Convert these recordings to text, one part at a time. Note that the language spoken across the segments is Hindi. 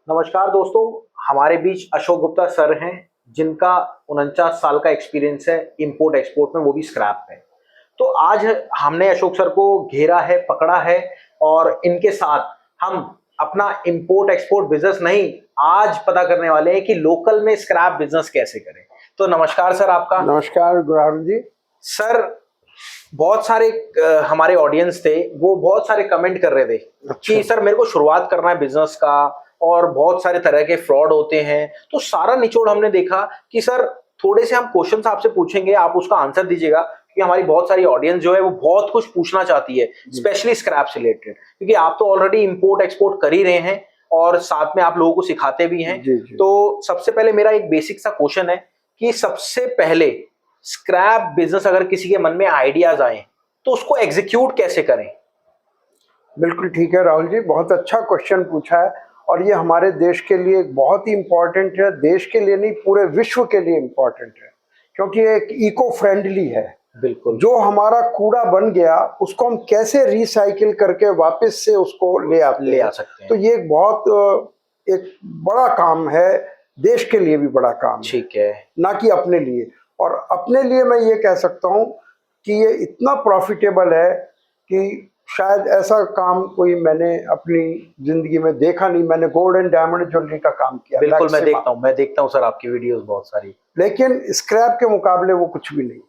नमस्कार दोस्तों, हमारे बीच अशोक गुप्ता सर हैं जिनका 49 साल का एक्सपीरियंस है इंपोर्ट एक्सपोर्ट में, वो भी स्क्रैप में। तो आज हमने अशोक सर को घेरा है, पकड़ा है और इनके साथ हम अपना इंपोर्ट एक्सपोर्ट बिजनेस नहीं, आज पता करने वाले हैं कि लोकल में स्क्रैप बिजनेस कैसे करें। तो नमस्कार सर आपका। नमस्कार गुरारू जी। सर बहुत सारे हमारे ऑडियंस थे, वो बहुत सारे कमेंट कर रहे थे कि सर मेरे को शुरुआत करना है बिजनेस का और बहुत सारे तरह के फ्रॉड होते हैं। तो सारा निचोड़ हमने देखा कि सर थोड़े से हम क्वेश्चंस आपसे पूछेंगे, आप उसका आंसर दीजिएगा, क्योंकि हमारी बहुत सारी ऑडियंस जो है वो बहुत कुछ पूछना चाहती है, स्पेशली स्क्रैप से रिलेटेड, क्योंकि आप तो ऑलरेडी इंपोर्ट एक्सपोर्ट कर ही रहे हैं और साथ में आप लोगों को सिखाते भी हैं। तो सबसे पहले मेरा एक बेसिक सा क्वेश्चन है कि सबसे पहले स्क्रैप बिजनेस अगर किसी के मन में आइडियाज आए तो उसको एग्जीक्यूट कैसे करें? बिल्कुल ठीक है राहुल जी, बहुत अच्छा क्वेश्चन पूछा है और ये हमारे देश के लिए बहुत ही इम्पोर्टेंट है। देश के लिए नहीं, पूरे विश्व के लिए इम्पोर्टेंट है, क्योंकि ये एक इको फ्रेंडली है। बिल्कुल। जो हमारा कूड़ा बन गया उसको हम कैसे रिसाइकिल करके वापस से उसको ले आ सकते हैं। तो ये एक बड़ा काम है, देश के लिए भी बड़ा काम है, ठीक है, ना कि अपने लिए। और अपने लिए मैं ये कह सकता हूँ कि ये इतना प्रॉफिटेबल है कि शायद ऐसा काम कोई मैंने अपनी जिंदगी में देखा नहीं। मैंने गोल्ड एंड डायमंड ज्वेलरी का काम किया। बिल्कुल, मैं देखता हूँ सर आपकी वीडियोस बहुत सारी, लेकिन स्क्रैप के मुकाबले वो कुछ भी नहीं।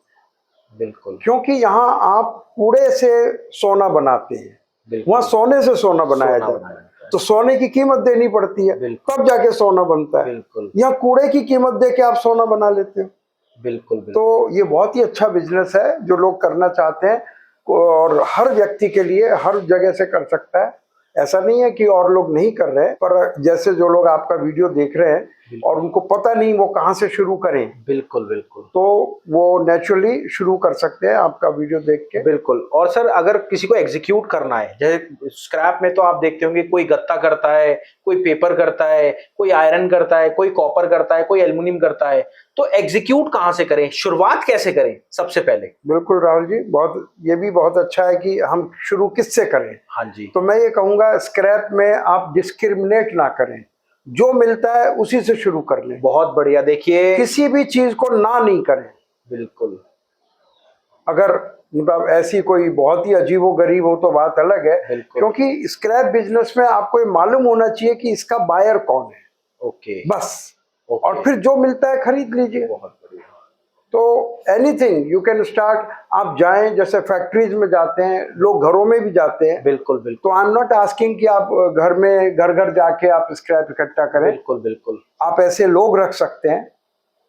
बिल्कुल, क्योंकि यहाँ आप कूड़े से सोना बनाते हैं, वहाँ सोने से सोना बनाया जाता है, तो सोने की कीमत देनी पड़ती है, तब जाके सोना बनता है। यहाँ कूड़े की कीमत दे के आप सोना बना लेते हो। बिल्कुल। तो ये बहुत ही अच्छा बिजनेस है जो लोग करना चाहते हैं, और हर व्यक्ति के लिए हर जगह से कर सकता है। ऐसा नहीं है कि और लोग नहीं कर रहे, पर जैसे जो लोग आपका वीडियो देख रहे हैं और उनको पता नहीं वो कहाँ से शुरू करें, बिल्कुल बिल्कुल, तो वो नेचुरली शुरू कर सकते हैं आपका वीडियो देख के। बिल्कुल। और सर अगर किसी को एग्जीक्यूट करना है, जैसे स्क्रैप में तो आप देखते होंगे कोई गत्ता करता है, कोई पेपर करता है, कोई आयरन करता है, कोई कॉपर करता है, कोई एल्युमिनियम करता है, तो एग्जीक्यूट कहाँ से करें, शुरुआत कैसे करें सबसे पहले? बिल्कुल राहुल जी, ये भी बहुत अच्छा है कि हम शुरू किससे करें। हाँ जी। तो मैं ये कहूँगा स्क्रैप में आप डिस्क्रिमिनेट ना करें, जो मिलता है उसी से शुरू कर लें। बहुत बढ़िया। देखिए, किसी भी चीज को ना नहीं करें। बिल्कुल। अगर मतलब ऐसी कोई बहुत ही अजीबो गरीब हो तो बात अलग है, क्योंकि स्क्रैप बिजनेस में आपको ये मालूम होना चाहिए कि इसका बायर कौन है। ओके, बस। और फिर जो मिलता है खरीद लीजिए। बहुत बढ़िया। तो एनीथिंग यू कैन स्टार्ट। आप जाएं, जैसे फैक्ट्रीज में जाते हैं लोग, घरों में भी जाते हैं। बिल्कुल बिल्कुल। तो आई एम नॉट आस्किंग कि आप घर घर जाके आप स्क्रैप इकट्ठा करें। बिल्कुल बिल्कुल। आप ऐसे लोग रख सकते हैं,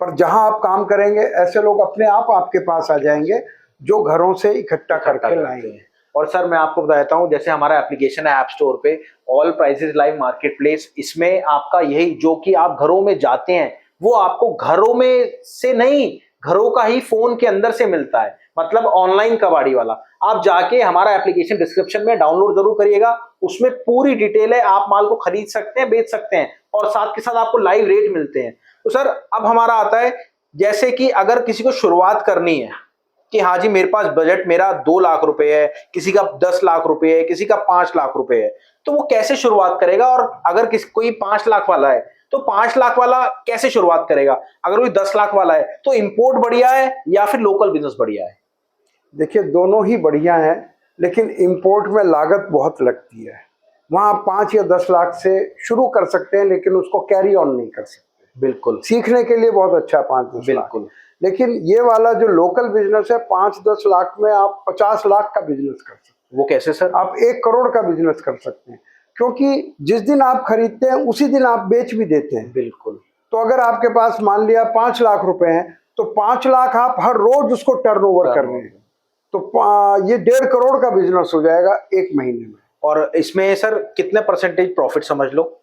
पर जहां आप काम करेंगे ऐसे लोग अपने आप आपके पास आ जाएंगे जो घरों से इकट्ठा करके लाएंगे। और सर मैं आपको बताता हूँ, जैसे हमारा एप्लीकेशन है ऐप स्टोर पे, all prices live market place, इसमें आपका यही जो कि आप घरों में जाते हैं वो आपको घरों में से नहीं, घरों का ही फोन के अंदर से मिलता है, मतलब ऑनलाइन कबाड़ी वाला। आप जाके हमारा एप्लीकेशन डिस्क्रिप्शन में डाउनलोड जरूर करिएगा, उसमें पूरी डिटेल है, आप माल को खरीद सकते हैं, बेच सकते हैं और साथ के साथ आपको लाइव रेट मिलते हैं। तो सर अब हमारा आता है, जैसे कि अगर किसी को शुरुआत करनी है कि हाँ जी मेरे पास बजट मेरा 2 लाख रुपए है, किसी का 10 लाख रुपए है, किसी का 5 लाख रुपए है, तो वो कैसे शुरुआत करेगा? और अगर कोई 5 लाख वाला है तो 5 लाख वाला कैसे शुरुआत करेगा? अगर कोई 10 लाख वाला है तो इंपोर्ट बढ़िया है या फिर लोकल बिजनेस बढ़िया है? देखिए, दोनों ही बढ़िया हैं, लेकिन इंपोर्ट में लागत बहुत लगती है। वहाँ 5 या 10 लाख से शुरू कर सकते हैं, लेकिन उसको कैरी ऑन नहीं कर सकते। बिल्कुल। सीखने के लिए बहुत अच्छा 5-10 लाख। लेकिन ये वाला जो लोकल बिजनेस है, 5-10 लाख में आप 50 लाख का बिजनेस कर सकते हैं। वो कैसे सर? आप 1 करोड़ का बिजनेस कर सकते हैं, क्योंकि जिस दिन आप खरीदते हैं उसी दिन आप बेच भी देते हैं। बिल्कुल। तो अगर आपके पास मान लिया 5 लाख रुपए हैं, तो 5 लाख आप हर रोज उसको टर्नओवर कर रहे हैं, तो ये 1.5 करोड़ का बिजनेस हो जाएगा 1 महीने में। और इसमें सर कितने परसेंटेज प्रॉफिट समझ लो?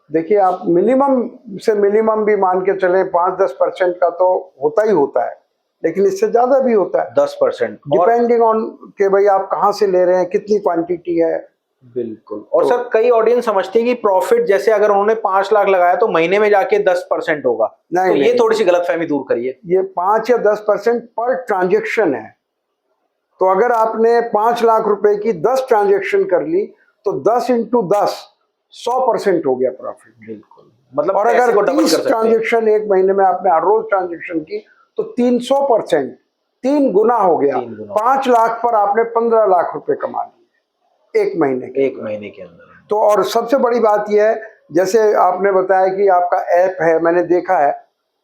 देखिए, आप मिनिमम से मिनिमम भी मान के चले 5-10% का तो होता ही होता है, लेकिन इससे ज्यादा भी होता है। 10%, डिपेंडिंग ऑन के भाई आप कहाँ से ले रहे हैं, कितनी क्वांटिटी है। बिल्कुल। और सर कई ऑडियंस समझते हैं कि प्रॉफिट जैसे अगर उन्होंने 5 लाख लगाया तो महीने में जाके 10% होगा। नहीं, तो नहीं, ये थोड़ी सी गलतफहमी दूर करिए। ये 5 या 10% पर ट्रांजेक्शन है। तो अगर आपने 5 लाख रुपए की 10 ट्रांजेक्शन कर ली, तो 10 × 10 100% हो गया प्रॉफिट। बिल्कुल, मतलब और पैसे अगर को डबल कर 30 सकते हैं। ट्रांजेक्शन एक महीने में आपने हर रोज ट्रांजेक्शन की तो 300%, 3 गुना हो गया। 3 गुना। 5 लाख पर आपने 15 लाख रुपए कमा लिए एक महीने के एक अंदर। महीने के अंदर। तो और सबसे बड़ी बात यह है, जैसे आपने बताया कि आपका ऐप है, मैंने देखा है,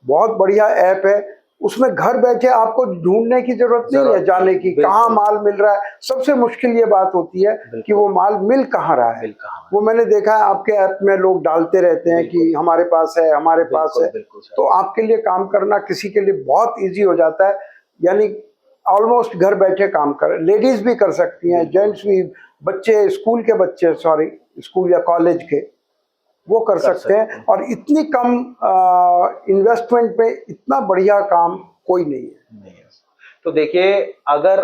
बहुत बढ़िया ऐप है। उसमें घर बैठे आपको ढूंढने की जरूरत नहीं है, जाने की बिल्कुल। कहाँ माल मिल रहा है। सबसे मुश्किल ये बात होती है कि वो माल मिल कहाँ रहा है। मिल कहाँ रहा है। वो मैंने देखा है आपके ऐप में लोग डालते रहते हैं कि हमारे पास है, हमारे पास है। बिल्कुल सर। तो आपके लिए काम करना किसी के लिए बहुत इजी हो जाता है, यानी ऑलमोस्ट घर बैठे काम कर, लेडीज भी कर सकती हैं, जेंट्स भी, बच्चे स्कूल के बच्चे, सॉरी स्कूल या कॉलेज के, वो कर सकते हैं। और इतनी कम इन्वेस्टमेंट पे इतना बढ़िया काम कोई नहीं है। नहीं है। तो देखिए, अगर